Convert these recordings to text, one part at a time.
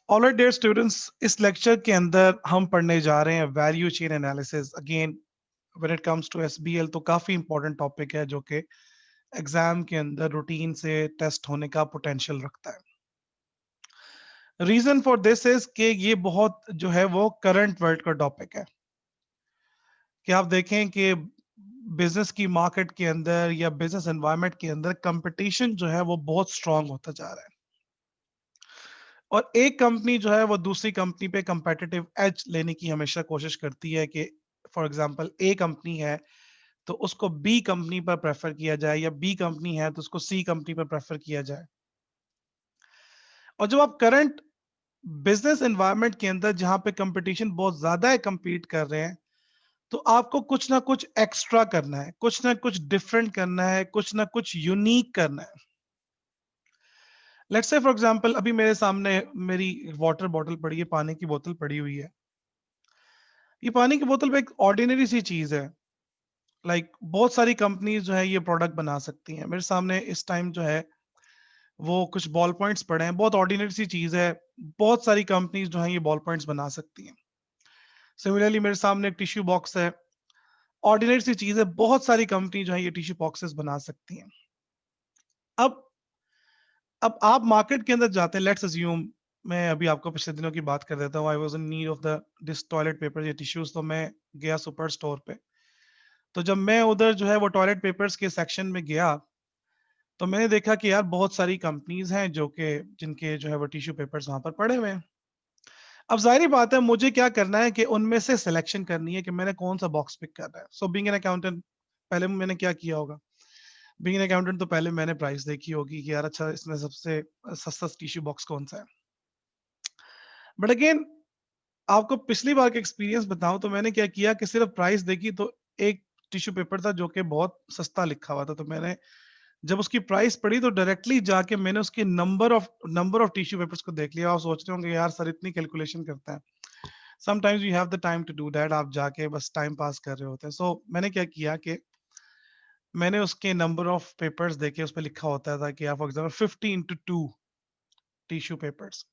Alright dear students, इस lecture के अंदर हम पढ़ने जा रहे हैं value chain analysis. Again when it comes to SBL तो काफी इंपॉर्टेंट टॉपिक है जो कि एग्जाम के अंदर रूटीन से टेस्ट होने का पोटेंशियल रखता है। रीजन फॉर दिस इज कि ये बहुत जो है वो करंट वर्ल्ड का टॉपिक है कि आप देखें कि बिजनेस की मार्केट के अंदर या बिजनेस एनवायरनमेंट के अंदर कंपटीशन जो है वो बहुत स्ट्रांग होता जा रहा है और एक कंपनी जो है वो दूसरी कंपनी पे कंपेटिटिव एज लेने की हमेशा कोशिश करती है कि फॉर एग्जांपल ए कंपनी है तो उसको बी कंपनी पर प्रेफर किया जाए या बी कंपनी है तो उसको सी कंपनी पर प्रेफर किया जाए। और जब आप करंट बिजनेस एनवायरनमेंट के अंदर जहां पे कंपटीशन बहुत ज्यादा है, compete कर रहे हैं, तो आपको कुछ ना कुछ एक्स्ट्रा करना है, कुछ ना कुछ डिफरेंट करना है, कुछ ना कुछ यूनिक करना है। लेट्स से फॉर एग्जांपल अभी मेरे सामने मेरी वाटर बॉटल पड़ी है, पानी की बोतल पड़ी हुई है। ये पानी की बोतल पे एक ऑर्डिनरी सी चीज है, बहुत सारी कंपनीज जो है ये प्रोडक्ट बना सकती हैं। मेरे सामने इस टाइम जो है वो कुछ बॉल पॉइंट्स पड़े हैं, बहुत ऑर्डिनरी सी चीज है। बहुत सारी कंपनीज जो है ये बॉल पॉइंट्स बना सकती हैं। सिमिलरली मेरे सामने एक टिश्यू बॉक्स है, ऑर्डिनरी सी चीज है, बहुत सारी कंपनी जो है ये टिश्यू बॉक्सेस बना सकती हैं। अब अब आप मार्केट के अंदर जाते हैं, लेट्स अज्यूम मैं अभी आपको पिछले दिनों की बात कर देता हूँ। I was in need of the this toilet paper या टिश्यूज, तो मैं गया सुपर स्टोर पे। तो जब मैं उधर जो है वो टॉयलेट पेपर्स के सेक्शन में गया तो मैंने देखा कि यार बहुत सारी कंपनीज हैं जो कि जिनके जो है वो टिश्यू पेपर्स वहां पर पड़े हुए हैं। अब जाहिर बात है मुझे क्या करना है कि उनमें से सिलेक्शन करनी है कि मैंने कौन सा बॉक्स पिक करना है। सो बीइंग एन अकाउंटेंट, पहले मैंने क्या किया होगा, बीइंग एन अकाउंटेंट तो पहले मैंने प्राइस देखी होगी कि यार अच्छा इसमें सबसे सस्ता टिश्यू बॉक्स कौन सा है। बट अगेन आपको पिछली बार का एक्सपीरियंस बताऊं तो मैंने क्या किया कि सिर्फ प्राइस देखी तो एक टिश्यू पेपर था जो कि बहुत सस्ता लिखा हुआ था। तो मैंने जब उसकी प्राइस पड़ी तो डायरेक्टली जाके मैंने उसके नंबर ऑफ टिश्यू पेपर्स को देख लिया। और सोच रहे होंगे यार सर इतनी कैलकुलेशन करता है। Sometimes you have the time to do that, आप जाके बस टाइम पास कर रहे होते हैं। सो मैंने क्या किया कि मैंने उसके नंबर ऑफ पेपर्स देखे, उस पर लिखा होता था कि आप for example 50 into 2 tissue papers.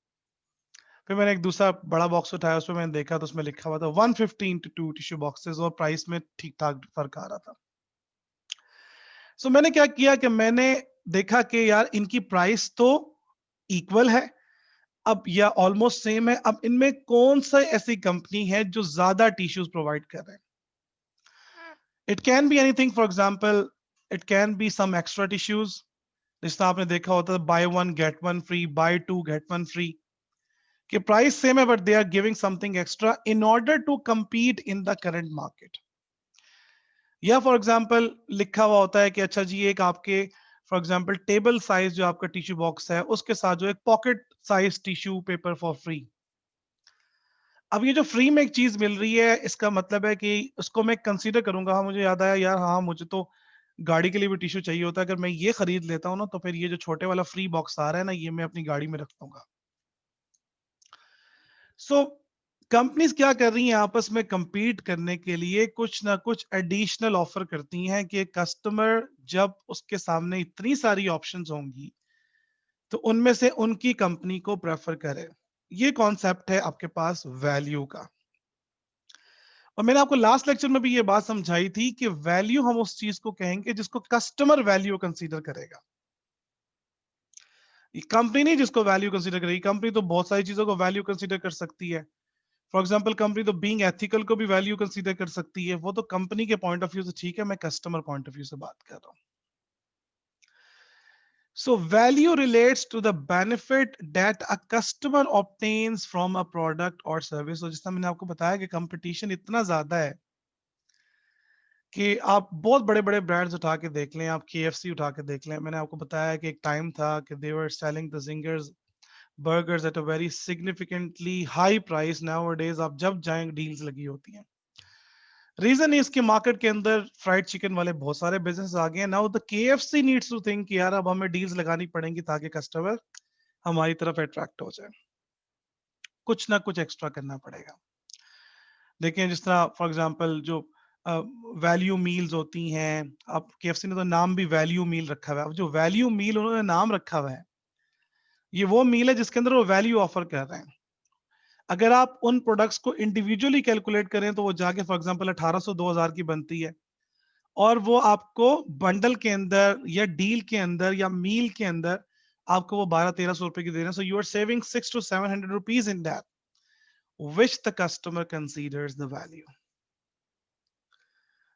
फिर मैंने एक दूसरा बड़ा बॉक्स उठाया, उसमें मैंने देखा तो उसमें लिखा हुआ था 150 into 2 टिश्यू बॉक्सेस और प्राइस में ठीक ठाक फर्क आ रहा था। सो मैंने क्या किया कि मैंने देखा कि यार इनकी प्राइस तो इक्वल है अब या ऑलमोस्ट सेम है। अब इनमें कौन सा ऐसी कंपनी है जो ज्यादा टिश्यूज प्रोवाइड कर रहे हैं। It can be anything, for example it can be some extra tissues, जिसमें आपने देखा होता है buy one get one free, buy two get one free, कि प्राइस सेम है but they are giving something extra in order to compete in the current market. या for example लिखा हुआ होता है कि अच्छा जी एक आपके फॉर एग्जांपल टेबल साइज जो आपका टिश्यू बॉक्स है उसके साथ जो एक pocket size tissue paper for free. अब ये जो फ्री में एक चीज मिल रही है इसका मतलब है कि उसको मैं कंसीडर करूंगा। हाँ मुझे याद आया यार, हाँ मुझे तो गाड़ी के लिए भी टिश्यू चाहिए होता है, अगर मैं ये खरीद लेता हूँ ना तो फिर ये जो छोटे वाला फ्री बॉक्स आ रहा है ना ये मैं अपनी गाड़ी में रख दूंगा। सो कंपनीज क्या कर रही हैं, आपस में compete करने के लिए कुछ ना कुछ एडिशनल ऑफर करती हैं कि कस्टमर जब उसके सामने इतनी सारी ऑप्शंस होंगी तो उनमें से उनकी कंपनी को प्रेफर करे। ये कॉन्सेप्ट है आपके पास वैल्यू का। और मैंने आपको लास्ट लेक्चर में भी ये बात समझाई थी कि वैल्यू हम उस चीज को कहेंगे जिसको कस्टमर वैल्यू कंसीडर करेगा। कंपनी नहीं जिसको वैल्यू कंसीडर करेगी, कंपनी तो बहुत सारी चीजों को वैल्यू कंसीडर कर सकती है। फॉर एग्जाम्पल कंपनी तो बीइंग एथिकल को भी वैल्यू कंसीडर कर सकती है, वो तो कंपनी के पॉइंट ऑफ व्यू से ठीक है, मैं कस्टमर पॉइंट ऑफ व्यू से बात कर रहा हूँ। So value relates to the benefit that a customer obtains from a product और सर्विस। तो जिस तरह मैंने आपको बताया कि कंपटीशन इतना ज्यादा है कि आप बहुत बड़े बड़े ब्रांड्स उठा के देख लें, आप KFC उठा के देख लें। मैंने आपको बताया कि एक टाइम था कि they were selling the zingers burgers at a very significantly high price. Nowadays आप जब जाएं डील्स लगी होती हैं। रीजन इसके मार्केट के अंदर फ्राइड चिकन वाले बहुत सारे बिजनेस आ गए हैं। Now the KFC needs to think यार अब हमें डील्स लगानी पड़ेंगी ताकि कस्टमर हमारी तरफ अट्रैक्ट हो जाए, कुछ ना कुछ एक्स्ट्रा करना पड़ेगा। देखें जिस तरह फॉर एग्जांपल जो वैल्यू मील्स होती हैं, अब KFC ने तो नाम भी वैल्यू मील रखा हुआ है। अब जो वैल्यू मील उन्होंने नाम रखा हुआ है ये वो मील है जिसके अंदर वो वैल्यू ऑफर कर रहे हैं। अगर आप उन प्रोडक्ट्स को इंडिविजुअली कैलकुलेट करें तो वो जाके फॉर एग्जांपल 1800 2000 की बनती है, और वो आपको बंडल के अंदर या डील के अंदर या मील के अंदर आपको वो 1200-1300 रुपए की दे रहे हैं. So you are saving 600 to 700 rupees in that, which the customer considers the value.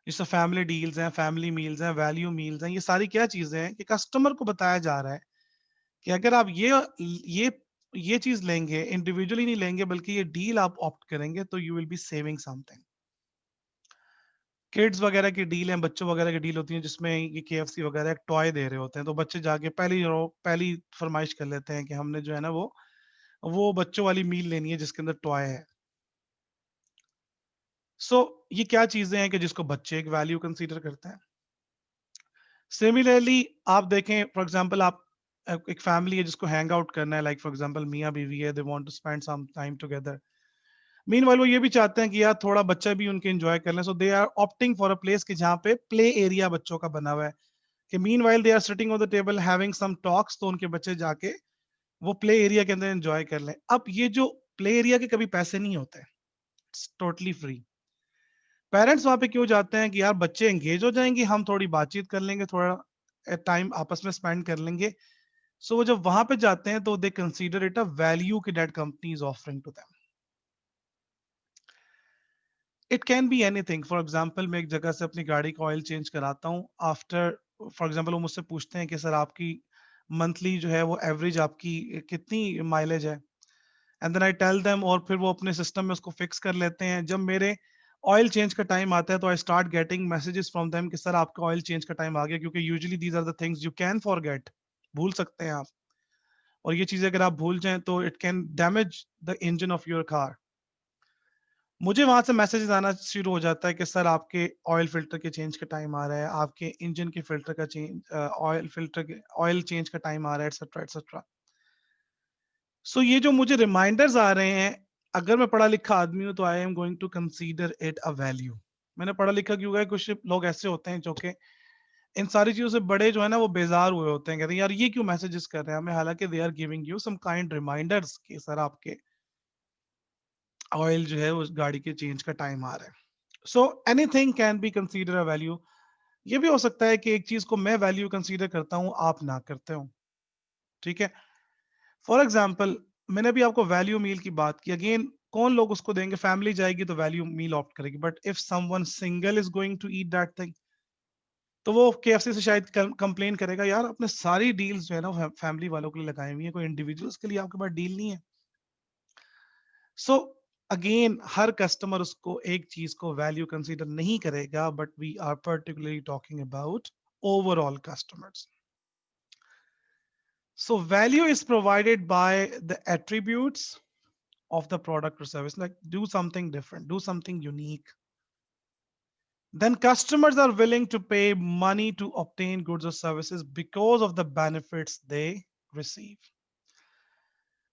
जैसे फैमिली डील्स हैं, फैमिली मील्स हैं, वैल्यू मील्स हैं, ये सारी क्या चीजें हैं कि कस्टमर को बताया जा रहा है कि अगर आप ये ये चीज लेंगे, इंडिविजुअली नहीं लेंगे बल्कि ये डील आप ऑप्ट करेंगे, तो you will be saving something. Kids वगैरह की डील है, बच्चों वगैरह की डील होती है जिसमें ये केएफसी वगैरह एक टॉय दे रहे होते हैं, तो बच्चे जाके पहली फरमाइश कर लेते हैं कि हमने जो है ना वो बच्चों वाली मील लेनी है जिसके अंदर टॉय है. सो ये क्या चीजें हैं कि जिसको बच्चे एक वैल्यू कंसीडर करते हैं. सिमिलरली आप देखें, फॉर एग्जांपल आप एक फैमिली है जिसको हैंग आउट करना है, लाइक फॉर एग्जांपल मियाँ बीवी है, they want to spend some time together. Meanwhile वो ये भी चाहते हैं कि यार थोड़ा बच्चा भी उनके एंजॉय कर लें, so they are opting for a place कि जहाँ पे प्ले एरिया बच्चों का बना हुआ है, कि meanwhile they are sitting on the table having some talks, तो उनके बच्चे जाके वो प्ले एरिया के अंदर एंजॉय कर लें. अब ये जो प्ले एरिया के कभी पैसे नहीं होते, इट्स टोटली फ्री. पेरेंट्स वहां पे क्यों जाते हैं कि यार बच्चे एंगेज हो जाएंगे, हम थोड़ी बातचीत कर लेंगे, थोड़ा टाइम आपस में स्पेंड कर लेंगे. सो वो जब वहां पे जाते हैं तो they consider it a value कि that company is offering to them. It can be anything. For example मैं एक जगह से अपनी गाड़ी का ऑयल चेंज कराता हूँ, आफ्टर फॉर एग्जांपल वो मुझसे पूछते हैं कि सर आपकी मंथली जो है वो एवरेज आपकी कितनी माइलेज है, and then I tell them, और फिर वो अपने सिस्टम में उसको फिक्स कर लेते हैं. जब मेरे ऑयल चेंज का टाइम आता है तो I start getting messages from them कि सर आपका ऑयल चेंज का टाइम आ गया, क्योंकि usually these are the things you can forget, भूल सकते हैं आप, और ये चीजें अगर आप भूल जाएं तो it can damage the engine of your car. मुझे वहां से मैसेजेस आना शुरू हो जाता है कि सर आपके ऑयल फिल्टर के चेंज का टाइम आ रहा है, आपके इंजन के फिल्टर का चेंज, ऑयल फिल्टर के ऑयल चेंज का टाइम आ रहा है, एटसेट्रा एटसेट्रा. सो ये जो मुझे रिमाइंडर्स आ रहे हैं, अगर मैं पढ़ा लिखा आदमी हूं तो I am going to consider it a value. मैंने पढ़ा लिखा क्यों है, कुछ लोग ऐसे होते हैं जो कि इन सारी चीजों से बड़े जो है ना वो बेजार हुए होते हैं, कहते हैं यार ये क्यों मैसेजेस कर रहे हैं हमें, हालांकि they are giving you some kind reminders कि सर आपके ऑयल जो है उस गाड़ी के चेंज का टाइम आ रहा है. So anything can be consider a value. ये भी हो सकता है कि एक चीज को मैं वैल्यू कंसीडर करता हूं, आप ना करते हो. ठीक है. फॉर एग्जाम्पल मैंने भी आपको वैल्यू मील की बात की. अगेन कौन लोग उसको देंगे, फैमिली जाएगी तो वैल्यू मील ऑप्ट करेगी, but if someone single is going to eat that thing, तो वो केएफसी से शायद कंप्लेन करेगा, यार अपने सारी डील्स जो है ना फैमिली वालों के लिए लगाई हुई है, कोई इंडिविजुअल्स के लिए आपके पास डील नहीं है. सो अगेन हर कस्टमर उसको एक चीज को वैल्यू कंसीडर नहीं करेगा, but we are particularly talking about overall customers. So value is provided by the attributes of the product or service, like do something different, do something unique. Then customers are willing to pay money to obtain goods or services because of the benefits they receive.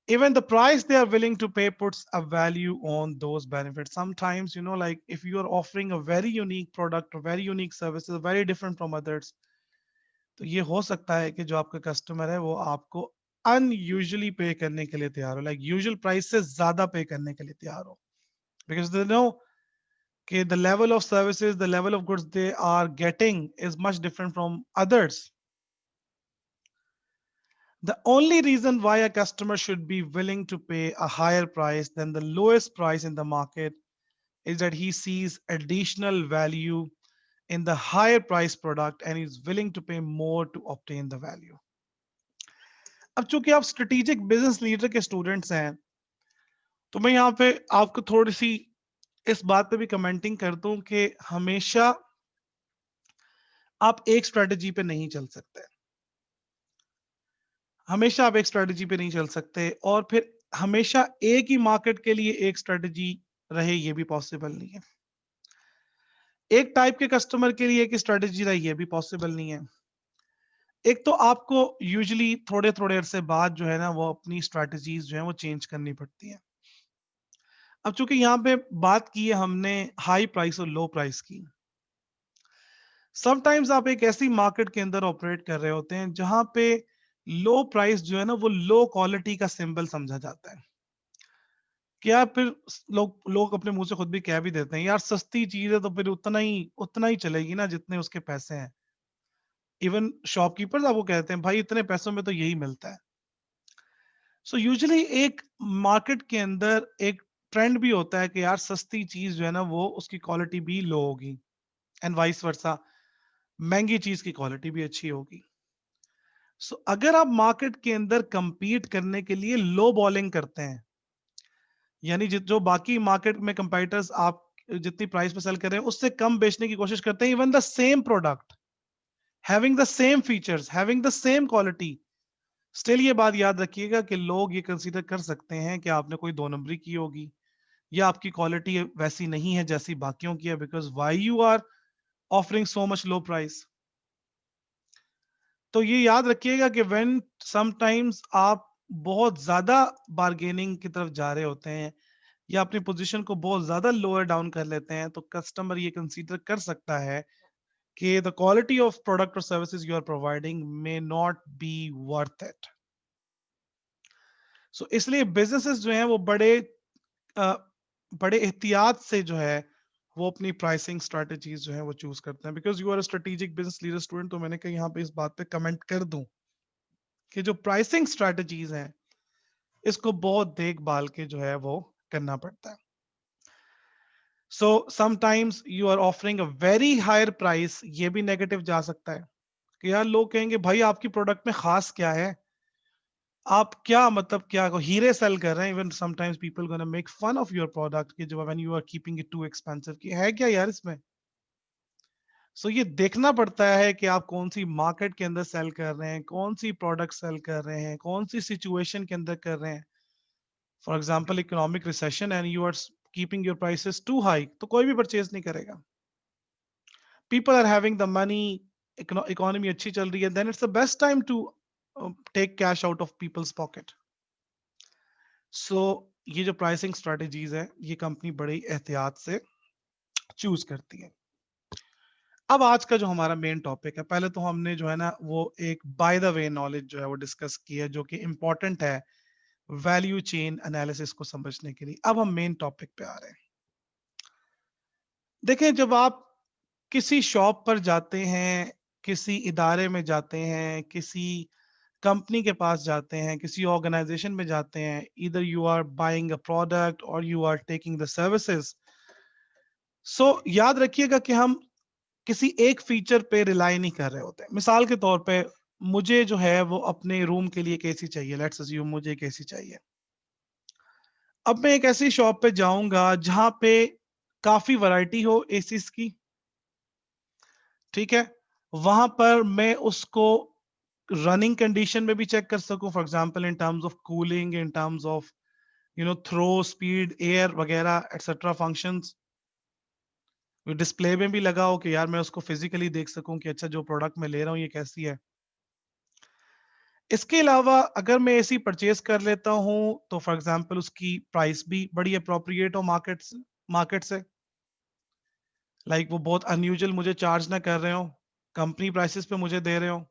Even the price they are willing to pay puts a value on those benefits. Sometimes, like if you are offering a very unique product or very unique services, very different from others, तो ये हो सकता है कि जो आपका customer है वो आपको अनयूजुअली पे करने के लिए तैयार हो, लाइक यूजुअल प्राइस से ज्यादा पे करने के लिए तैयार हो, बिकॉज दे नो कि the level of services, the level of goods they are getting is much different from others. The only reason why a customer should be willing to pay a higher price than the lowest price in the market is that he sees additional value in the higher price product and is willing to pay more to obtain the value. अब चूंकि आप strategic business leader के students हैं, तो मैं यहाँ पे आपको थोड़ी सी इस बात पे भी कमेंटिंग कर दूं कि हमेशा आप एक स्ट्रेटेजी पे नहीं चल सकते, हमेशा आप एक स्ट्रेटेजी पे नहीं चल सकते, और फिर हमेशा एक ही मार्केट के लिए एक स्ट्रेटेजी रहे ये भी पॉसिबल नहीं है. एक टाइप के कस्टमर के लिए एक स्ट्रेटेजी रहे ये भी पॉसिबल नहीं है. एक तो आपको यूजुअली थोड़े थोड़े अरसे बाद जो है ना वो अपनी स्ट्रेटेजीज जो है वो चेंज करनी पड़ती है. अब चूंकि यहाँ पे बात की है हमने हाई प्राइस और लो प्राइस की, समटाइम्स आप एक ऐसी मार्केट के अंदर ऑपरेट कर रहे होते हैं जहां पे लो प्राइस जो है ना वो लो क्वालिटी का सिंबल समझा जाता है. कि यार फिर लोग लोग अपने मुंह से खुद भी कह भी देते हैं, यार सस्ती चीज है तो फिर उतना ही चलेगी ना जितने उसके पैसे हैं। इवन शॉपकीपर्स आपको कहते हैं भाई इतने पैसों में तो यही मिलता है। सो यूजुअली एक मार्केट के अंदर एक ट्रेंड भी होता है कि यार सस्ती चीज जो है ना वो उसकी क्वालिटी भी लो होगी, एंड वाइस वर्सा महंगी चीज की क्वालिटी भी अच्छी होगी। सो अगर आप मार्केट के अंदर compete करने के लिए लो बॉलिंग करते हैं, यानी जो बाकी मार्केट में कंपैटिटर्स आप जितनी प्राइस पे सेल कर रहे हैं उससे कम बेचने की कोशिश करते हैं, even the same product, having the same features, having the same quality, still ये बात याद रखिएगा कि लोग ये कंसीडर कर सकते हैं कि आपने कोई दो नंबरी की होगी या आपकी क्वालिटी वैसी नहीं है जैसी बाकियों की है, because why you are offering so much low price. तो ये याद रखिएगा कि व्हेन समटाइम्स आप बहुत ज्यादा बार्गेनिंग की तरफ जा रहे होते हैं या अपनी पोजीशन को बहुत ज्यादा लोअर डाउन कर लेते हैं, तो कस्टमर ये कंसीडर कर सकता है कि द क्वालिटी ऑफ प्रोडक्ट और services you are providing may not be worth it. So इसलिए बिजनेसेस जो हैं वो अ, बड़े एहतियात से जो है वो अपनी प्राइसिंग स्ट्रेटजीज जो है वो चूज करते हैं, because you are strategic business leader student. तो मैंने कहा यहाँ पे इस बात पे कमेंट कर दूं कि जो प्राइसिंग स्ट्रेटजीज हैं इसको बहुत देखभाल के जो है वो करना पड़ता है। So sometimes you are offering a very higher price, ये भी नेगेटिव जा सकता है कि यार लोग कहेंगे भाई आपकी प्रोडक्ट में खास क्या है, आप क्या मतलब क्या हीरे सेल कर रहे हैं। Even sometimes people gonna make fun of your product कि जब when you are keeping it too expensive, कि है क्या यार इसमें। सो ये देखना पड़ता है कि आप कौन सी मार्केट के अंदर सेल कर रहे हैं, कौन सी प्रोडक्ट सेल कर रहे हैं, कौन सी सिचुएशन के अंदर कर रहे हैं। For example economic recession and you are keeping your prices too high, तो कोई भी परचेज नहीं करेगा। People are having the money, economy अच्छी चल रही है, then it's the best time to take cash out of people's pocket. So ये जो प्राइसिंग स्ट्रेटजीज है ये कंपनी बड़ी एहतियात से चूज करती है। अब आज का जो हमारा मेन टॉपिक है, पहले तो हमने जो है ना वो एक बाय द वे नॉलेज जो है वो डिस्कस की है जो कि इंपॉर्टेंट है वैल्यू चेन एनालिसिस को समझने के लिए। अब हम मेन टॉपिक पे आ रहे हैं। देखें, जब आप किसी शॉप पर जाते हैं, किसी इदारे में जाते हैं, किसी कंपनी के पास जाते हैं, किसी ऑर्गेनाइजेशन में जाते हैं, इधर you are buying a product और you are taking the services. So याद रखिएगा कि हम किसी एक फीचर पे रिलाई नहीं कर रहे होते। मिसाल के तौर पे मुझे जो है वो अपने रूम के लिए एक एसी चाहिए, लेट्स अज्यूम मुझे एक एसी चाहिए। अब मैं एक ऐसी शॉप पे जाऊंगा जहां पे काफी वैरायटी हो एसीस की, ठीक है। वहां पर मैं उसको रनिंग कंडीशन में भी चेक कर सकूं, for example in terms of cooling, in terms of throw speed, air वगैरह एटसेट्रा फंक्शंस। डिस्प्ले में भी लगा हो कि यार मैं उसको फिजिकली देख सकूं कि अच्छा जो प्रोडक्ट मैं ले रहा हूँ ये कैसी है। इसके अलावा अगर मैं एसी परचेज कर लेता हूं तो फॉर एग्जांपल उसकी प्राइस भी बड़ी अप्रोप्रिएट हो मार्केट से, लाइक वो बहुत अनयूजुअल मुझे चार्ज ना कर रहे हो, कंपनी प्राइसेस पे मुझे दे रहे हो।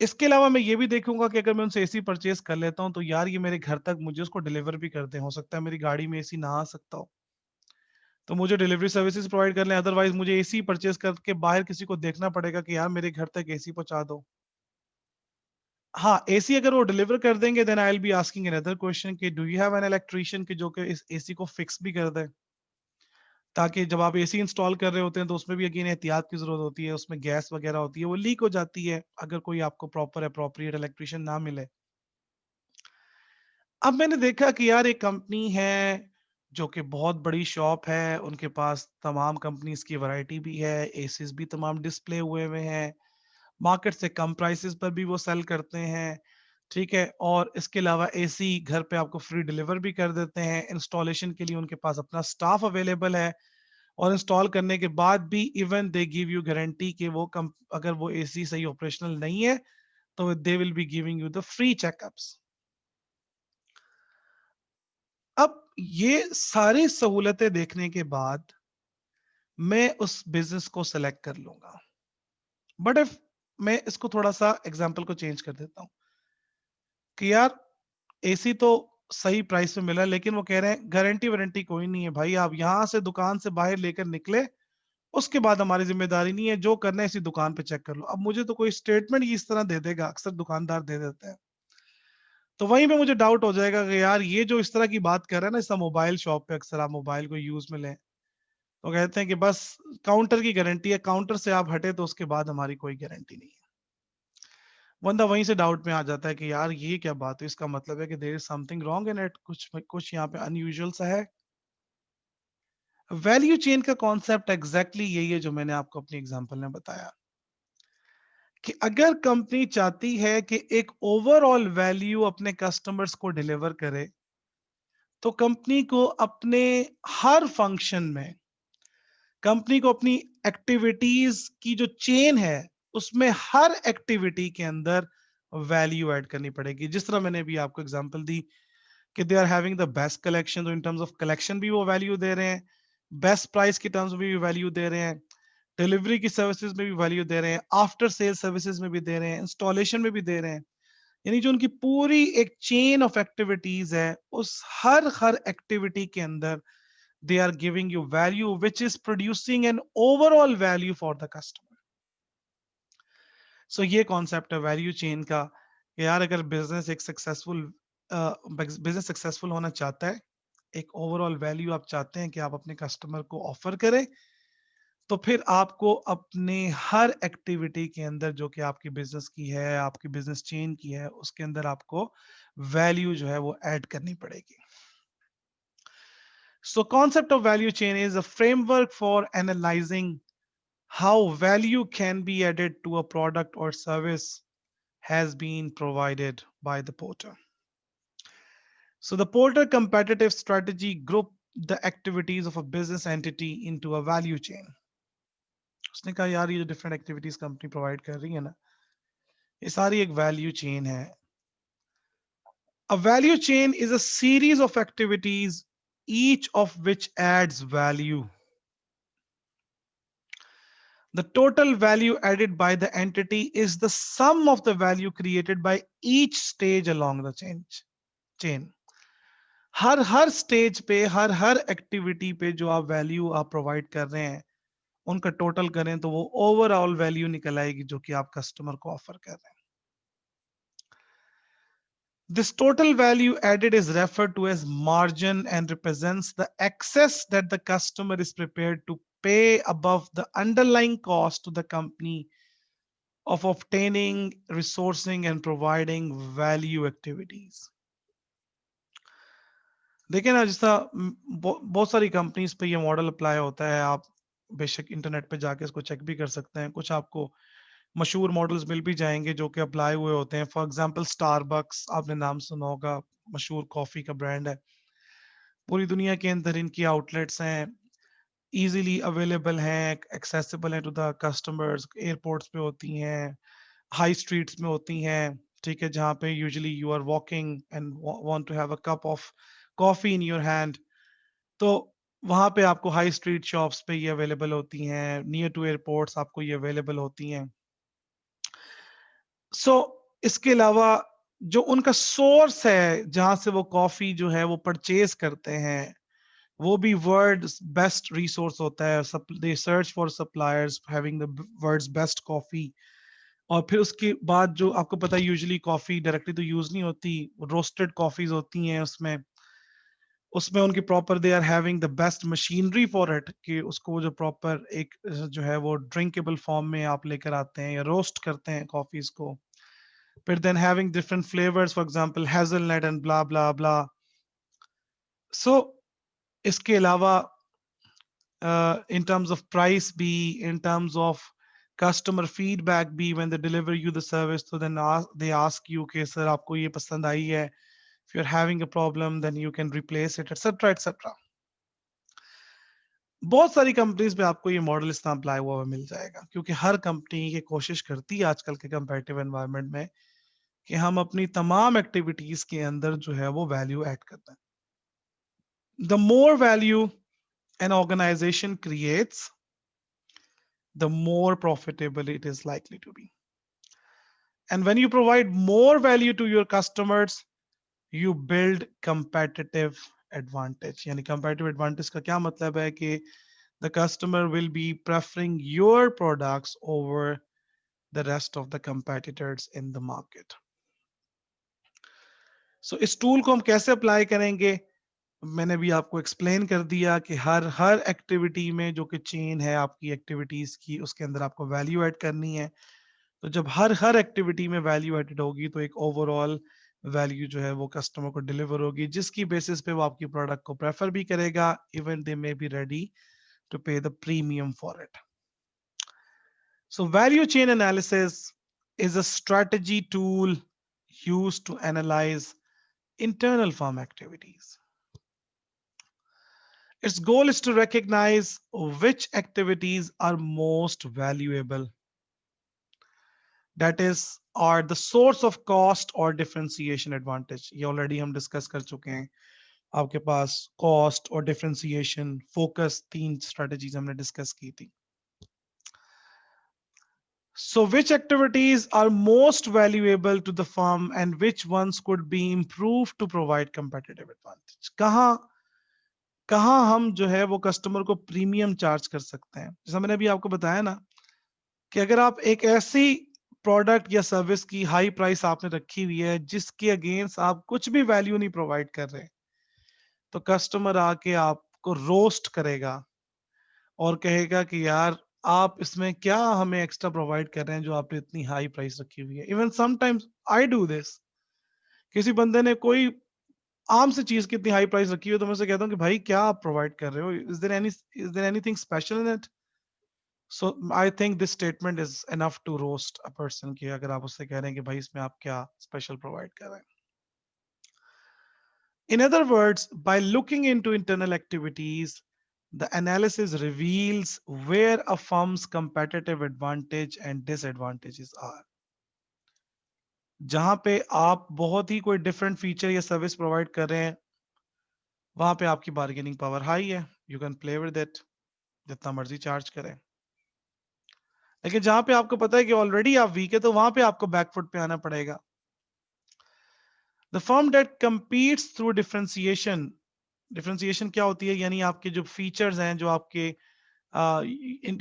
इसके अलावा मैं ये भी देखूंगा कि अगर मैं उनसे एसी परचेज कर लेता हूं तो यार ये मेरे घर तक मुझे उसको डिलीवर भी कर दें, हो सकता है मेरी गाड़ी में एसी ना आ सकता हो तो मुझे डिलीवरी सर्विसेज प्रोवाइड कर लें, अदरवाइज मुझे एसी परचेज करके बाहर किसी को देखना पड़ेगा कि यार मेरे घर तक एसी पहुंचा दो। हाँ, एसी अगर वो डिलीवर कर देंगे then I will be asking another question कि do you have an electrician कि जो कि इस एसी को फिक्स भी कर दे, ताकि जब आप एसी इंस्टॉल कर रहे होते हैं तो उसमें भी अगेन एहतियात की जरूरत होती है, उसमें गैस वगैरह होती है वो लीक हो जाती है अगर कोई आपको प्रॉपर अप्रोप्रिएट इलेक्ट्रिशियन ना मिले। अब मैंने देखा कि यार एक कंपनी है जो कि बहुत बड़ी शॉप है, उनके पास तमाम कंपनीज की वैरायटी भी है, एसीज भी तमाम डिस्प्ले हुए हुए हैं, मार्केट से कम प्राइसेस पर भी वो सेल करते हैं, ठीक है। और इसके अलावा एसी घर पे आपको फ्री डिलीवर भी कर देते हैं, इंस्टॉलेशन के लिए उनके पास अपना स्टाफ अवेलेबल है, और इंस्टॉल करने के बाद भी even they give you guarantee कि अगर वो एसी सही ऑपरेशनल नहीं है तो they will be giving you the free checkups. अब ये सारी सहूलतें देखने के बाद मैं उस बिजनेस को सेलेक्ट कर लूंगा, बट इफ मैं इसको थोड़ा सा एग्जांपल को चेंज कर देता हूं कि यार एसी तो सही प्राइस पे मिला, लेकिन वो कह रहे हैं गारंटी वारंटी कोई नहीं है भाई, आप यहाँ से दुकान से बाहर लेकर निकले उसके बाद हमारी जिम्मेदारी नहीं है, जो करना है इसी दुकान पे चेक कर लो। अब मुझे तो कोई स्टेटमेंट इस तरह दे देगा, अक्सर दुकानदार दे देते हैं, तो वहीं पे मुझे डाउट हो जाएगा कि यार ये जो इस तरह की बात कर रहा है ना, इस मोबाइल शॉप पे अक्सर आप मोबाइल को यूज में लें तो कहते हैं कि बस काउंटर की गारंटी है, काउंटर से आप हटे तो उसके बाद हमारी कोई गारंटी नहीं है। बंदा वहीं से डाउट में आ जाता है कि यार ये क्या बात है, इसका मतलब है कि there is something wrong in it, कुछ कुछ यहाँ पे अनयूजुअल सा है। वैल्यू चेन का कॉन्सेप्ट एग्जैक्टली यही है जो मैंने आपको अपनी एग्जांपल में बताया, कि अगर कंपनी चाहती है कि एक ओवरऑल वैल्यू अपने कस्टमर्स को डिलीवर करे, तो कंपनी को अपने हर फंक्शन में, कंपनी को अपनी एक्टिविटीज की जो चेन है उसमें हर एक्टिविटी के अंदर वैल्यू ऐड करनी पड़ेगी। जिस तरह मैंने अभी आपको एग्जांपल दी कि they are having the best collection, तो इन टर्म्स ऑफ कलेक्शन भी वो वैल्यू दे रहे हैं, बेस्ट प्राइस के टर्म्स में भी वैल्यू दे रहे हैं, डिलीवरी की सर्विसेज में भी वैल्यू दे रहे हैं, आफ्टर सेल सर्विसेज में भी दे रहे हैं, इंस्टॉलेशन में भी दे रहे हैं। यानी जो उनकी पूरी एक चेन ऑफ एक्टिविटीज है, उस हर एक्टिविटी के अंदर they are giving you value which is producing an overall value for the customer. So ये कॉन्सेप्ट है वैल्यू चेन का, कि यार अगर बिजनेस एक सक्सेसफुल बिजनेस सक्सेसफुल होना चाहता है, एक ओवरऑल वैल्यू आप चाहते हैं कि आप अपने कस्टमर को ऑफर करें, तो फिर आपको अपने हर एक्टिविटी के अंदर जो कि आपकी बिजनेस की है, आपकी बिजनेस चेन की है, उसके अंदर आपको वैल्यू जो है वो ऐड करनी पड़ेगी। So concept of value chain is a framework for analyzing how value can be added to a product or service has been provided by the porter. So the porter competitive strategy group the activities of a business entity into a value chain. उसने कहा यार ये जो different activities company provide कर रही है ना, ये सारी एक वैल्यू चेन है। A value chain is a series of activities, each of which adds value. The total value added by the entity is the sum of the value created by each stage along the chain. Her stage पे, हर activity पे जो आप value आप provide कर रहे हैं, उनका total करें तो वो ओवरऑल वैल्यू निकल आएगी जो कि आप कस्टमर को ऑफर कर रहे हैं। This total value added is referred to as margin and represents the excess that the customer is prepared to pay above the underlying cost to the company of obtaining, resourcing and providing value activities. देखिए ना, जिस तरह बहुत सारी companies पे ये model apply होता है, आप बेशक इंटरनेट पे जाके इसको चेक भी कर सकते हैं, कुछ आपको मशहूर मॉडल्स मिल भी जाएंगे जो कि अप्लाई हुए होते हैं। फॉर एग्जांपल स्टारबक्स, आपने नाम सुना होगा, मशहूर कॉफी का ब्रांड है, पूरी दुनिया के अंदर इनकी आउटलेट्स हैं, इजीली अवेलेबल हैं, एक्सेसिबल है टू द कस्टमर्स, एयरपोर्ट्स पे होती हैं, हाई स्ट्रीट्स में होती हैं, ठीक है, जहाँ पे usually you are walking and want to have a cup of coffee in your hand, तो वहां पे आपको हाई स्ट्रीट शॉप्स पे ये अवेलेबल होती हैं, नियर टू एयरपोर्ट्स आपको ये अवेलेबल होती हैं। सो इसके अलावा जो उनका सोर्स है जहां से वो कॉफी जो है वो परचेज करते हैं, वो भी वर्ल्ड बेस्ट रिसोर्स होता है। They search for suppliers having the world's best coffee. और फिर उसके बाद जो आपको पता है, यूजुअली कॉफी डायरेक्टली तो यूज नहीं होती, रोस्टेड कॉफीज होती हैं उसमें, उसमें उनकी proper they are having the best machinery for it, कि उसको जो प्रॉपर एक जो है वो ड्रिंकेबल फॉर्म में आप लेकर आते हैं या रोस्ट करते हैं कॉफीज को, फिर then having different flavours, for example hazelnut and blah blah blah. So इसके अलावा in terms of price be, in terms of customer feedback be, when they deliver you the service, so then they ask you कि sir आपको ये पसंद आई है, if you're having a problem then you can replace it, etc etc। बहुत सारी companies में आपको ये मॉडल इस तरह अप्लाई हुआ मिल जाएगा, क्योंकि हर कंपनी ये कोशिश करती है आजकल के कंपेटिटिव एनवायरनमेंट में कि हम अपनी तमाम एक्टिविटीज के अंदर जो है वो वैल्यू ऐड करते हैं। The more value an organization creates, the more profitable it is likely to be. And when you provide more value to your customers, you build competitive advantage. यानी competitive advantage का क्या मतलब है कि the customer will be preferring your products over the rest of the competitors in the market. So इस tool को हम कैसे अप्लाई करेंगे? मैंने भी आपको एक्सप्लेन कर दिया कि हर एक्टिविटी में जो कि चेन है आपकी एक्टिविटीज की, उसके अंदर आपको वैल्यू ऐड करनी है। तो जब हर एक्टिविटी में वैल्यू एडेड होगी तो एक ओवरऑल वैल्यू जो है वो कस्टमर को डिलीवर होगी, जिसकी बेसिस पे वो आपकी प्रोडक्ट को प्रेफर भी करेगा, even they may be ready to pay the premium for it. So value chain analysis is a strategy tool used to analyze internal firm activities. Its goal is to recognize which activities are most valuable, that is are the source of cost or differentiation advantage. ये already हम discuss कर चुके हैं। आपके पास cost और differentiation focus तीन strategies हमने discuss की थी। So which activities are most valuable to the firm and which ones could be improved to provide competitive advantage? कहाँ हम जो है वो कस्टमर को प्रीमियम चार्ज कर सकते हैं। जैसा मैंने अभी आपको बताया ना कि अगर आप एक ऐसी प्रोडक्ट या सर्विस की हाई प्राइस आपने रखी हुई है जिसके अगेंस्ट आप कुछ भी वैल्यू नहीं प्रोवाइड कर रहे, तो कस्टमर आके आपको रोस्ट करेगा और कहेगा कि यार आप इसमें क्या हमें एक्स्ट्रा प्रोवाइड कर रहे हैं जो आपने इतनी हाई प्राइस रखी हुई है। Even sometimes I do this. किसी बंदे ने कोई आम सी चीज की इतनी हाई प्राइस रखी हुई है तो मैं उसे कहता हूँ कि भाई क्या आप प्रोवाइड कर रहे हो, is there anything special in it? So I think this statement is enough to roast a person की, अगर आप उससे कह रहे हैं कि भाई इसमें आप क्या स्पेशल प्रोवाइड कर रहे हैं। In other words, by looking into internal activities, the analysis reveals where a firm's competitive advantage and disadvantages are. जहां पे आप बहुत ही कोई डिफरेंट फीचर या सर्विस प्रोवाइड कर रहे हैं, वहां पे आपकी बार्गेनिंग पावर हाई है, you can play with it, जितना मर्जी चार्ज करें। लेकिन जहां पे आपको पता है कि ऑलरेडी आप वीक है, तो वहां पे आपको बैकफुट पे आना पड़ेगा। The firm that competes through differentiation क्या होती है? यानी आपके जो फीचर्स हैं, जो आपके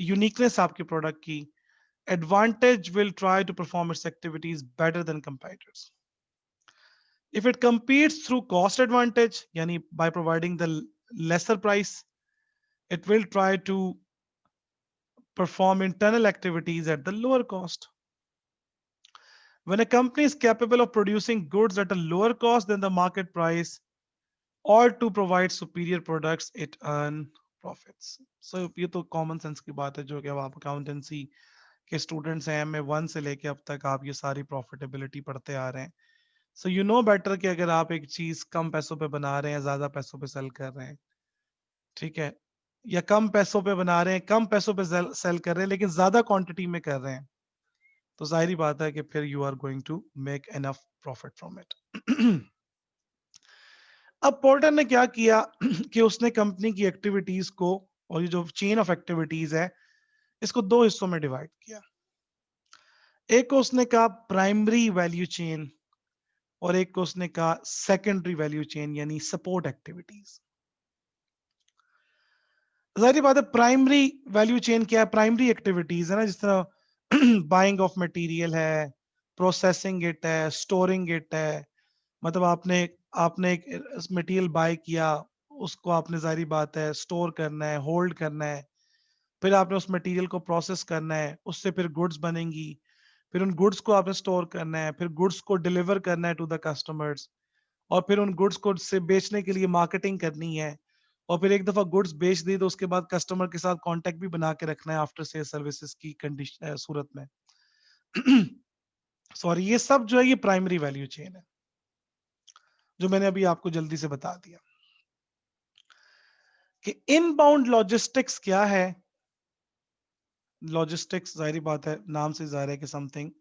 यूनिकनेस आपके प्रोडक्ट की, advantage will try to perform its activities better than competitors. If it competes through cost advantage, yani by providing the lesser price, it will try to perform internal activities at the lower cost. When a company is capable of producing goods at a lower cost than the market price or to provide superior products, it earn profits. So ये तो common sense की बात है, जो कि अब आप accountancy के स्टूडेंट्स हैं, M1 से लेके अब तक आप ये सारी प्रॉफिटेबिलिटी पढ़ते आ रहे हैं। सो यू नो बेटर कि अगर आप एक चीज कम पैसों पे बना रहे हैं, ज्यादा पैसों पे सेल कर रहे हैं, ठीक है, या कम पैसों पे बना रहे हैं, कम पैसों पे सेल कर रहे हैं, लेकिन ज्यादा क्वांटिटी में कर रहे हैं, तो जाहिर बात है कि फिर you are going to make enough profit from it. अब पोर्टर ने क्या किया कि उसने कंपनी की एक्टिविटीज को, और ये जो चेन ऑफ एक्टिविटीज है, इसको दो हिस्सों में डिवाइड किया। एक को उसने कहा प्राइमरी वैल्यू चेन और एक को उसने कहा सेकेंडरी वैल्यू चेन, यानी सपोर्ट एक्टिविटीज। जाहिर बात है प्राइमरी वैल्यू चेन क्या है? प्राइमरी एक्टिविटीज है ना, जिस तरह बाइंग ऑफ मटेरियल है, प्रोसेसिंग इट है, स्टोरिंग इट है। मतलब आपने आपने एक मटेरियल बाय किया, उसको आपने जाहिर बात है स्टोर करना है, होल्ड करना है, फिर आपने उस मटेरियल को प्रोसेस करना है, उससे फिर गुड्स बनेंगी, फिर उन गुड्स को आपने स्टोर करना है, फिर गुड्स को डिलीवर करना है टू द कस्टमर्स, और फिर उन गुड्स को से बेचने के लिए मार्केटिंग करनी है, और फिर एक दफा गुड्स बेच दी तो उसके बाद कस्टमर के साथ कांटेक्ट भी बना के रखना है आफ्टर सेल सर्विसेज की कंडीशन सूरत में। सॉरी, ये सब जो है ये प्राइमरी वैल्यू चेन है, जो मैंने अभी आपको जल्दी से बता दिया। कि इनबाउंड लॉजिस्टिक्स क्या है? लॉजिस्टिक्स जाहिर बात है नाम से जाहिर है कि something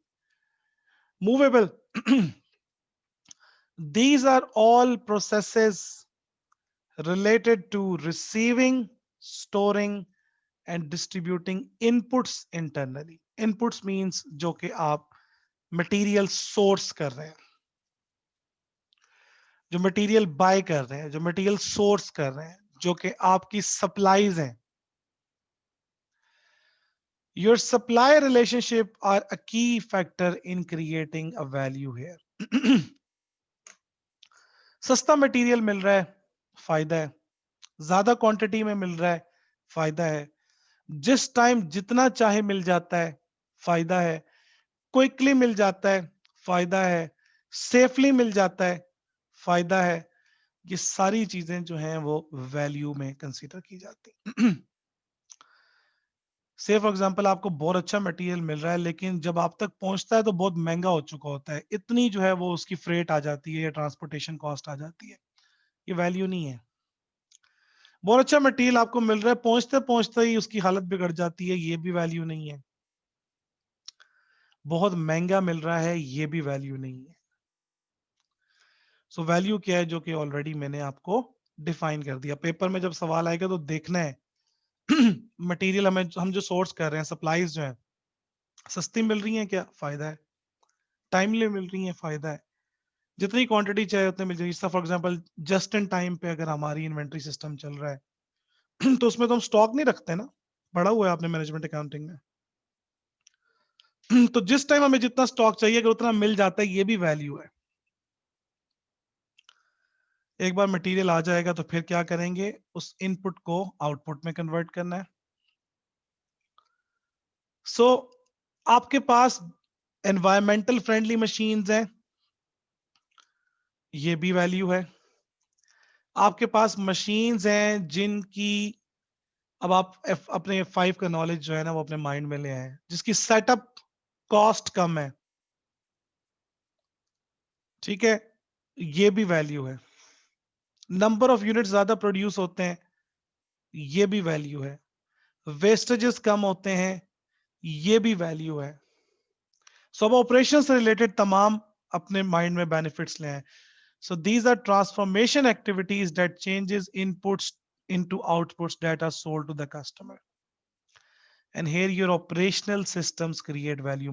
movable. These are all processes related to receiving, storing and distributing inputs internally. Inputs means जो कि आप मटेरियल सोर्स कर रहे हैं। जो मटेरियल बाय कर रहे हैं, जो मटेरियल सोर्स कर रहे हैं, जो कि आपकी सप्लाईज हैं. Your supply relationship are a key factor in creating a value here. सस्ता मटेरियल मिल रहा है, फायदा है. ज्यादा क्वांटिटी में मिल रहा है, फायदा है. जिस टाइम जितना चाहे मिल जाता है, फायदा है. क्विकली मिल जाता है, फायदा है. सेफली मिल जाता है, फायदा है. ये सारी चीजें जो हैं वो वैल्यू में कंसीडर की जाती. से फॉर एग्जाम्पल आपको बहुत अच्छा मटेरियल मिल रहा है, लेकिन जब आप तक पहुंचता है तो बहुत महंगा हो चुका होता है. इतनी जो है वो उसकी फ्रेट आ जाती है या ट्रांसपोर्टेशन कॉस्ट आ जाती है. ये वैल्यू नहीं है. बहुत अच्छा मटेरियल आपको मिल रहा है, पहुंचते पहुंचते ही उसकी हालत बिगड़ जाती है, ये भी वैल्यू नहीं है. बहुत महंगा मिल रहा है, ये भी वैल्यू नहीं है. सो वैल्यू क्या है, जो कि ऑलरेडी मैंने आपको डिफाइन कर दिया. पेपर में जब सवाल आएगा तो देखना है मटेरियल हम जो सोर्स कर रहे हैं, सप्लाईज जो है सस्ती मिल रही है क्या, फायदा है. टाइमली मिल रही है, फायदा है. जितनी क्वांटिटी चाहिए उतनी मिल जाएगी. For example just in time पे अगर हमारी इन्वेंट्री सिस्टम चल रहा है तो उसमें तो हम स्टॉक नहीं रखते ना, पड़ा हुआ है आपने मैनेजमेंट अकाउंटिंग में. तो जिस टाइम हमें जितना स्टॉक चाहिए अगर उतना मिल जाता है, ये भी वैल्यू है. एक बार मटेरियल आ जाएगा तो फिर क्या करेंगे, उस इनपुट को आउटपुट में कन्वर्ट करना है. सो आपके पास एनवायरमेंटल फ्रेंडली मशीन्स हैं, ये भी वैल्यू है. आपके पास मशीन्स हैं जिनकी, अब आप अपने F5 का नॉलेज जो है ना वो अपने माइंड में ले आए, जिसकी सेटअप कॉस्ट कम है, ठीक है, ये भी वैल्यू है. नंबर ऑफ यूनिट ज्यादा प्रोड्यूस होते हैं, ये भी वैल्यू है. वेस्टेजेस कम होते हैं, ये भी वैल्यू है. सो अब ऑपरेशन से रिलेटेड तमाम अपने माइंड में बेनिफिट्स ले आए. So these are transformation activities that changes inputs into outputs that are sold to the customer. And here your operational systems create value.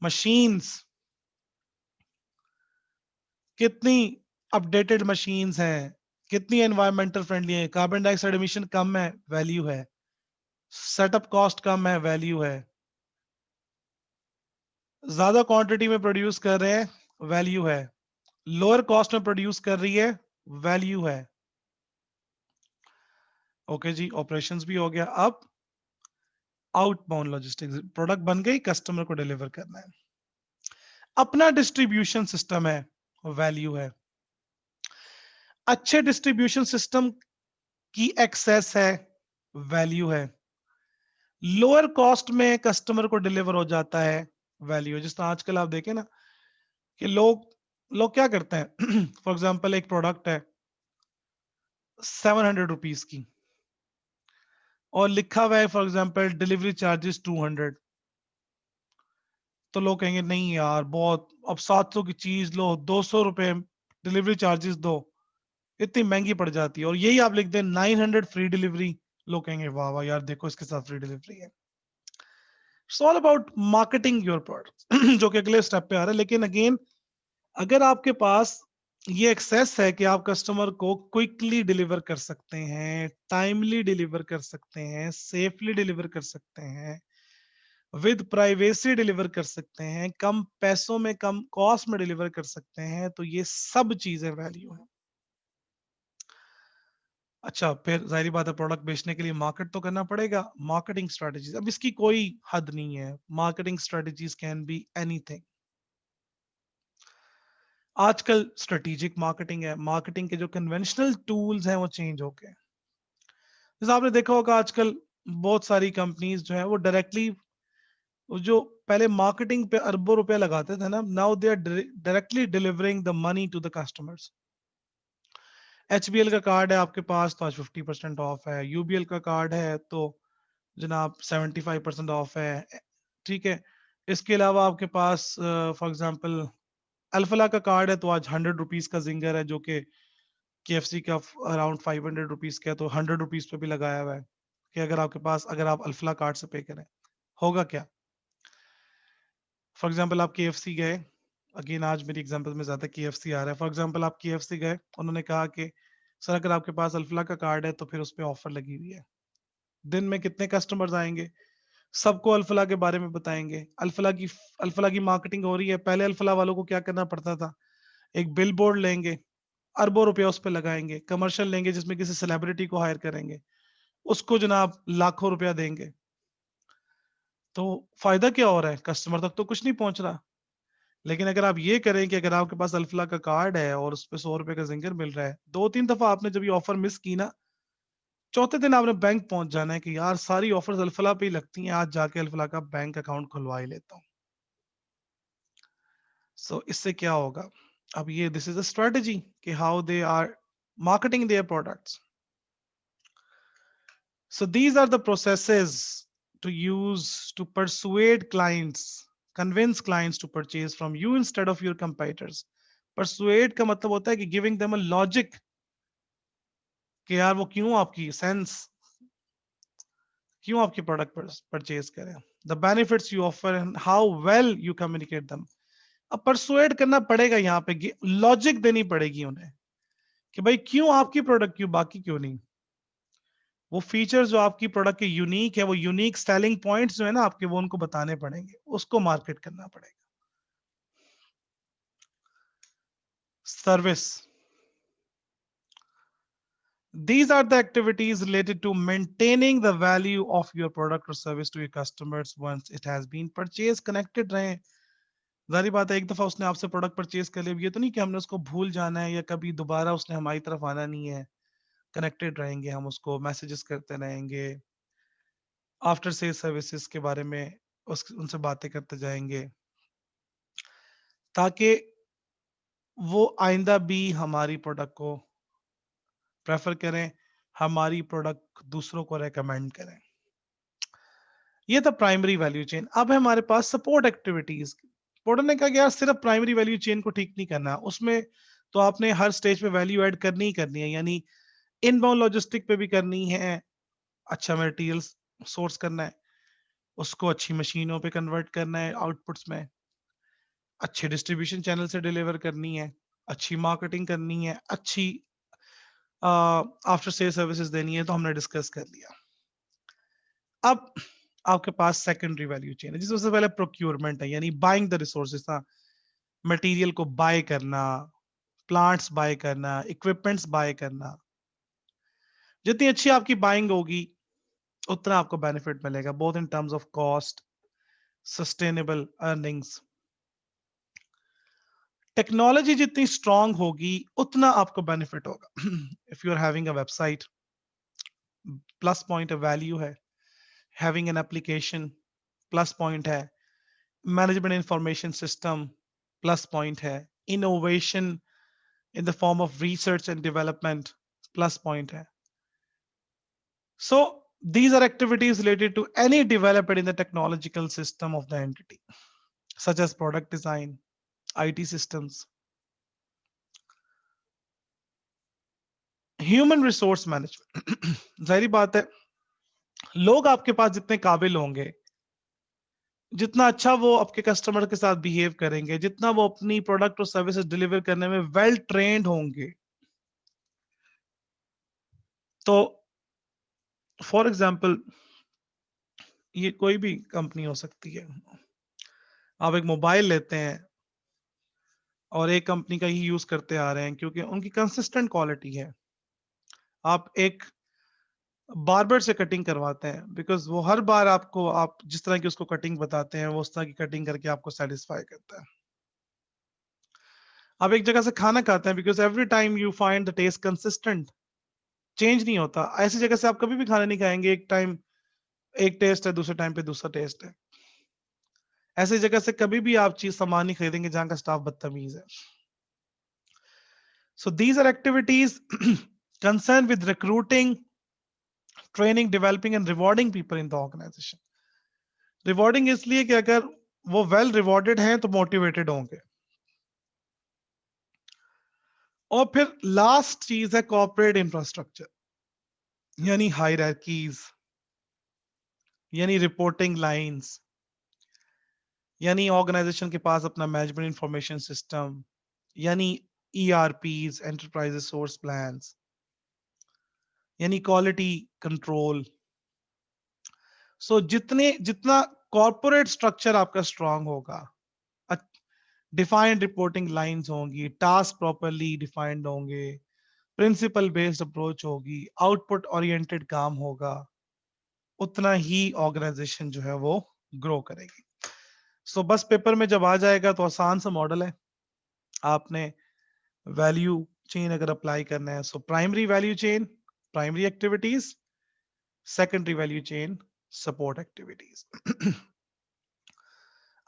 Machines, कितनी अपडेटेड मशीन्स हैं, कितनी एनवायरमेंटल फ्रेंडली है, carbon dioxide emission कम है, value है. Setup cost कम है, value है. ज्यादा quantity में प्रोड्यूस कर रहे हैं, वैल्यू है. लोअर कॉस्ट में प्रोड्यूस कर रही है, वैल्यू है. ओके जी, ऑपरेशंस भी हो गया. अब आउटबाउंड लॉजिस्टिक्स, प्रोडक्ट बन गई, कस्टमर को डिलीवर करना है. अपना डिस्ट्रीब्यूशन सिस्टम है, वैल्यू है. अच्छे डिस्ट्रीब्यूशन सिस्टम की एक्सेस है, वैल्यू है. लोअर कॉस्ट में कस्टमर को डिलीवर हो जाता है, वैल्यू है. जिस तरह आजकल आप देखें ना कि लोग लोग क्या करते हैं फॉर एग्जांपल एक प्रोडक्ट है 700 रुपीज की और लिखा हुआ है फॉर एग्जांपल डिलीवरी चार्जेस 200, तो लोग कहेंगे नहीं यार बहुत, अब 700 की चीज लो, 200 रुपए डिलीवरी चार्जेस दो, इतनी महंगी पड़ जाती है. और यही आप लिख दें 900 फ्री डिलीवरी, लोग कहेंगे वाह वाह यार देखो इसके साथ फ्री डिलीवरी है. It's all about marketing your product जो कि अगले स्टेप पे आ रहा है. लेकिन अगेन अगर आपके पास ये एक्सेस है कि आप कस्टमर को क्विकली डिलीवर कर सकते हैं, टाइमली डिलीवर कर सकते हैं, सेफली डिलीवर कर सकते हैं, विद प्राइवेसी डिलीवर कर सकते हैं, कम पैसों में कम कॉस्ट में डिलीवर कर सकते हैं, तो ये सब चीजें वैल्यू है. अच्छा, फिर जाहिर बात है प्रोडक्ट बेचने के लिए मार्केट तो करना पड़ेगा. मार्केटिंग स्ट्रेटजीज, अब इसकी कोई हद नहीं है. Marketing strategies can be anything. आजकल स्ट्रेटेजिक मार्केटिंग है, मार्केटिंग के जो कन्वेंशनल टूल्स हैं वो चेंज हो गए. जैसे आपने देखा होगा आजकल बहुत सारी कंपनीज जो है वो डायरेक्टली, जो पहले मार्केटिंग पे अरबों रुपए लगाते थे ना, now they are directly delivering the money to the customers. HBL का कार्ड है आपके पास तो आज 50% ऑफ है. UBL का कार्ड है तो जनाब 75% ऑफ है, ठीक है. इसके अलावा आपके पास फॉर एग्जांपल अल्फला का कार्ड है तो आज 100 रुपीज का जिंगर है, जो कि KFC का अराउंड 500 रुपीज का है, तो 100 रुपीज पे भी लगाया हुआ है कि अगर आपके पास, अगर आप अल्फला कार्ड से पे करें, होगा क्या. फॉर एग्जाम्पल आप KFC गए, अगेन आज मेरी एग्जांपल में ज्यादा KFC आ रहा है। फॉर एग्जांपल आप KFC गए, उन्होंने कहा कि सर अगर आपके पास अल्फला का कार्ड है तो फिर उस पे ऑफर लगी हुई है। दिन में कितने कस्टमर्स आएंगे, सबको अल्फला के बारे में बताएंगे। अल्फला की मार्केटिंग हो रही है। पहले अल्फला वालों को क्या करना पड़ता था, एक बिल बोर्ड लेंगे, अरबों रुपया उस पर लगाएंगे, कमर्शियल लेंगे जिसमें किसी सेलिब्रिटी को हायर करेंगे, उसको जनाब लाखों रुपया देंगे। तो फायदा क्या हो रहा है, कस्टमर तक तो कुछ नहीं पहुंच रहा। लेकिन अगर आप ये करें कि अगर आपके पास अल्फला का कार्ड है और उस पर 100 रुपए का जिंगर मिल रहा है, 2-3 दफा आपने जब ये ऑफर मिस की ना, चौथे दिन आपने बैंक पहुंच जाना है कि यार सारी ऑफर्स अल्फला पे ही लगती हैं, आज जाके अल्फला का बैंक अकाउंट खुलवा ही लेता हूँ। सो इससे क्या होगा, अब ये दिस इज अ स्ट्रेटजी कि how they are marketing their products. So these are the processes to use to persuade clients, convince clients to purchase from you instead of your competitors. Persuade का मतलब होता है कि giving them a logic कि यार वो क्यों आपकी प्रोडक्ट परचेज करें, the benefits you offer and how well you communicate दम। अब परसुएड करना पड़ेगा, यहाँ पे लॉजिक देनी पड़ेगी उन्हें कि भाई क्यों आपकी प्रोडक्ट, क्यों बाकी क्यों नहीं। वो फीचर्स जो आपकी प्रोडक्ट के यूनिक है, वो यूनिक सेलिंग पॉइंट्स जो है ना आपके, वो उनको बताने पड़ेंगे, उसको मार्केट करना पड़ेगा। Service, these are the activities related to maintaining the value of your product or service to your customers once it has been purchased. Connected रहें। जारी बात है, एक दफा उसने आपसे प्रोडक्ट परचेज कर लिया, ये तो नहीं कि हमने उसको भूल जाना है या कभी दोबारा उसने हमारी तरफ आना नहीं है। कनेक्टेड रहेंगे, हम उसको मैसेजेस करते रहेंगे, आफ्टर सेल सर्विसेज के बारे में उनसे बातें करते जाएंगे, ताकि वो आइंदा भी हमारी प्रोडक्ट को प्रेफर करें, हमारी प्रोडक्ट दूसरों को रेकमेंड करें। ये था प्राइमरी वैल्यू चेन। अब है हमारे पास सपोर्ट एक्टिविटीज। पोर्टर ने कहा कि यार सिर्फ प्राइमरी वैल्यू चेन को ठीक नहीं करना, उसमें तो आपने हर स्टेज पे वैल्यू ऐड करनी ही करनी है, यानी इनबाउंड लॉजिस्टिक पे भी करनी है, अच्छा मटेरियल सोर्स करना है, उसको अच्छी मशीनों पे कन्वर्ट करना है आउटपुट्स में, अच्छे डिस्ट्रीब्यूशन चैनल से डिलीवर करनी है, अच्छी मार्केटिंग करनी है, अच्छी आफ्टर सेल सर्विसेज देनी है, तो हमने डिस्कस कर लिया। अब आपके पास सेकेंडरी वैल्यू चेन है, जिसमें सबसे पहले प्रोक्योरमेंट है, यानी बाइंग द रिसोर्सेज ना, मटेरियल को बाय करना, प्लांट्स बाय करना, इक्विपमेंट्स बाय करना। जितनी अच्छी आपकी बाइंग होगी उतना आपको बेनिफिट मिलेगा, both in terms of cost, sustainable earnings. Technology जितनी स्ट्रांग होगी उतना आपको बेनिफिट होगा। If you are having a website, plus point है, वैल्यू है। Having an application, plus point है। Management information system, plus point है। Innovation in the form of research and development, plus point है। So these are activities related to any developed in the technological system of the entity, such as product design, IT systems, human resource management। जाहिर बात है, लोग आपके पास जितने काबिल होंगे, जितना अच्छा वो आपके कस्टमर के साथ बिहेव करेंगे, जितना वो अपनी प्रोडक्ट और सर्विसेज डिलीवर करने में वेल ट्रेन्ड होंगे, तो फॉर एग्जाम्पल ये कोई भी कंपनी हो सकती है। आप एक मोबाइल लेते हैं और एक कंपनी का ही यूज करते आ रहे हैं क्योंकि उनकी कंसिस्टेंट क्वालिटी है। आप एक बार्बर से कटिंग करवाते हैं बिकॉज वो हर बार आपको, आप जिस तरह की उसको कटिंग बताते हैं वो उस तरह की कटिंग करके आपको सेटिस्फाई करता है। आप एक जगह से खाना खाते हैं because every time you find the taste consistent, change नहीं होता। ऐसी जगह से आप कभी भी खाना नहीं खाएंगे, एक टाइम एक टेस्ट है, दूसरे टाइम पे दूसरा टेस्ट है। ऐसी जगह से कभी भी आप चीज सामान नहीं खरीदेंगे जहां का स्टाफ बदतमीज है। So these are activities concern with recruiting, training, developing and rewarding people in the organization. Rewarding इसलिए कि अगर वो वेल रिवॉर्डेड हैं तो मोटिवेटेड होंगे। और फिर लास्ट चीज है कॉर्पोरेट इंफ्रास्ट्रक्चर, यानी हायरार्कीज, यानी रिपोर्टिंग लाइंस, यानी ऑर्गेनाइजेशन के पास अपना मैनेजमेंट इंफॉर्मेशन सिस्टम, यानी ERPs, एंटरप्राइज रिसोर्स प्लान्स, यानी क्वालिटी कंट्रोल। सो जितना कॉर्पोरेट स्ट्रक्चर आपका स्ट्रांग होगा, डिफाइंड रिपोर्टिंग लाइंस होंगी, टास्क प्रॉपरली डिफाइंड होंगे, प्रिंसिपल बेस्ड अप्रोच होगी, आउटपुट ओरिएंटेड काम होगा, उतना ही ऑर्गेनाइजेशन जो है वो ग्रो करेगी। सो बस पेपर में जब आ जाएगा तो आसान सा मॉडल है। आपने वैल्यू चेन अगर अप्लाई करना है, so primary value chain primary activities, secondary value chain support activities.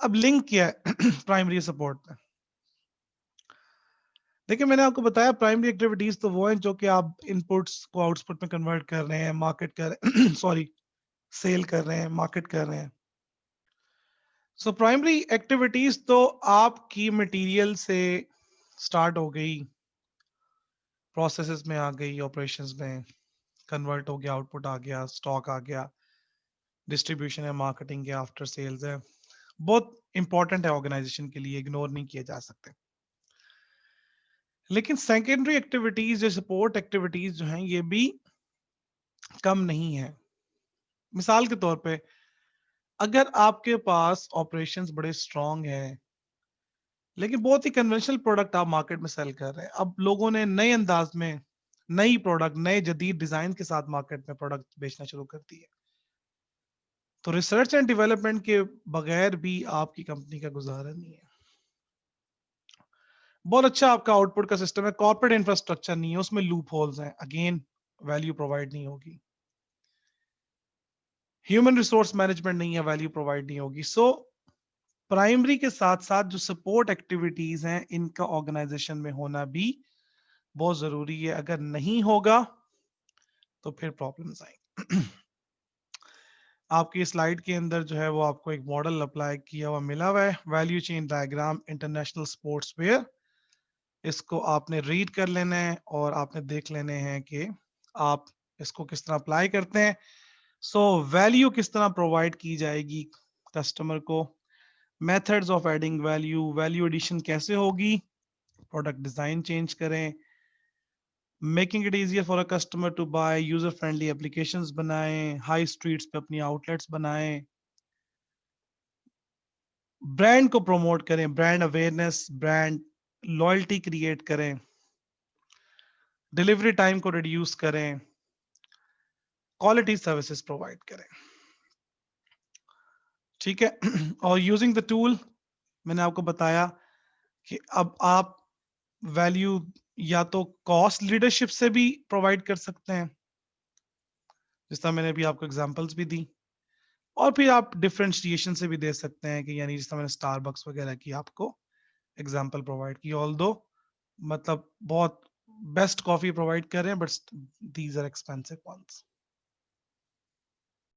अब लिंक क्या है प्राइमरी सपोर्ट में? देखिए, मैंने आपको बताया प्राइमरी एक्टिविटीज तो वो हैं जो कि आप इनपुट्स को आउटपुट में कन्वर्ट कर रहे हैं, मार्केट कर सॉरी सेल कर रहे हैं, मार्केट कर रहे हैं। सो प्राइमरी एक्टिविटीज तो आपकी मटेरियल से स्टार्ट हो गई, प्रोसेसेस में आ गई, ऑपरेशंस में कन्वर्ट हो गया, आउटपुट आ गया, स्टॉक आ गया, डिस्ट्रीब्यूशन है, मार्केटिंग है, आफ्टर सेल्स है। बहुत इंपॉर्टेंट है ऑर्गेनाइजेशन के लिए, इग्नोर नहीं किए जा सकते। लेकिन सेकेंडरी एक्टिविटीज जो सपोर्ट एक्टिविटीज जो हैं ये भी कम नहीं है। मिसाल के तौर पे अगर आपके पास ऑपरेशंस बड़े स्ट्रांग हैं, लेकिन बहुत ही कन्वेंशनल प्रोडक्ट आप मार्केट में सेल कर रहे हैं, अब लोगों ने नए अंदाज में नई प्रोडक्ट, नए जदीद डिजाइन के साथ मार्केट में प्रोडक्ट बेचना शुरू कर दी है, तो रिसर्च एंड डेवलपमेंट के बगैर भी आपकी कंपनी का गुजारा नहीं है। बहुत अच्छा आपका आउटपुट का सिस्टम है, कॉर्पोरेट इंफ्रास्ट्रक्चर नहीं है, उसमें लूप होल्स हैं, अगेन वैल्यू प्रोवाइड नहीं होगी। ह्यूमन रिसोर्स मैनेजमेंट नहीं है, वैल्यू प्रोवाइड नहीं होगी। सो प्राइमरी के साथ साथ जो सपोर्ट एक्टिविटीज हैं इनका ऑर्गेनाइजेशन में होना भी बहुत जरूरी है। अगर नहीं होगा तो फिर प्रॉब्लम्स आएंगी। आपकी स्लाइड के अंदर जो है वो आपको एक मॉडल अप्लाई किया हुआ मिला हुआ है, value chain diagram international sports wear. इसको आपने रीड कर लेना है और आपने देख लेने हैं कि आप इसको किस तरह अप्लाई करते हैं। सो वैल्यू किस तरह प्रोवाइड की जाएगी कस्टमर को, methods of adding value, value addition कैसे होगी, प्रोडक्ट डिजाइन चेंज करें, making it easier for a customer to buy, user friendly applications बनाएं, हाई स्ट्रीट्स पे अपनी आउटलेट्स बनाएं, ब्रांड को प्रमोट करें, brand awareness, brand loyalty create करें, डिलीवरी टाइम को रिड्यूस करें, क्वालिटी सर्विसेज प्रोवाइड करें। ठीक है। और यूजिंग द टूल मैंने आपको बताया कि अब आप वैल्यू या तो कॉस्ट लीडरशिप से भी प्रोवाइड कर सकते हैं, जिस तरह मैंने अभी आपको एग्जांपल्स भी दी, और फिर आप डिफरेंशिएशन से भी दे सकते हैं कि यानी जिस तरह मैंने स्टारबक्स वगैरह की आपको एग्जांपल प्रोवाइड की, ऑल दो मतलब बहुत बेस्ट कॉफी प्रोवाइड कर रहे हैं but these are expensive once.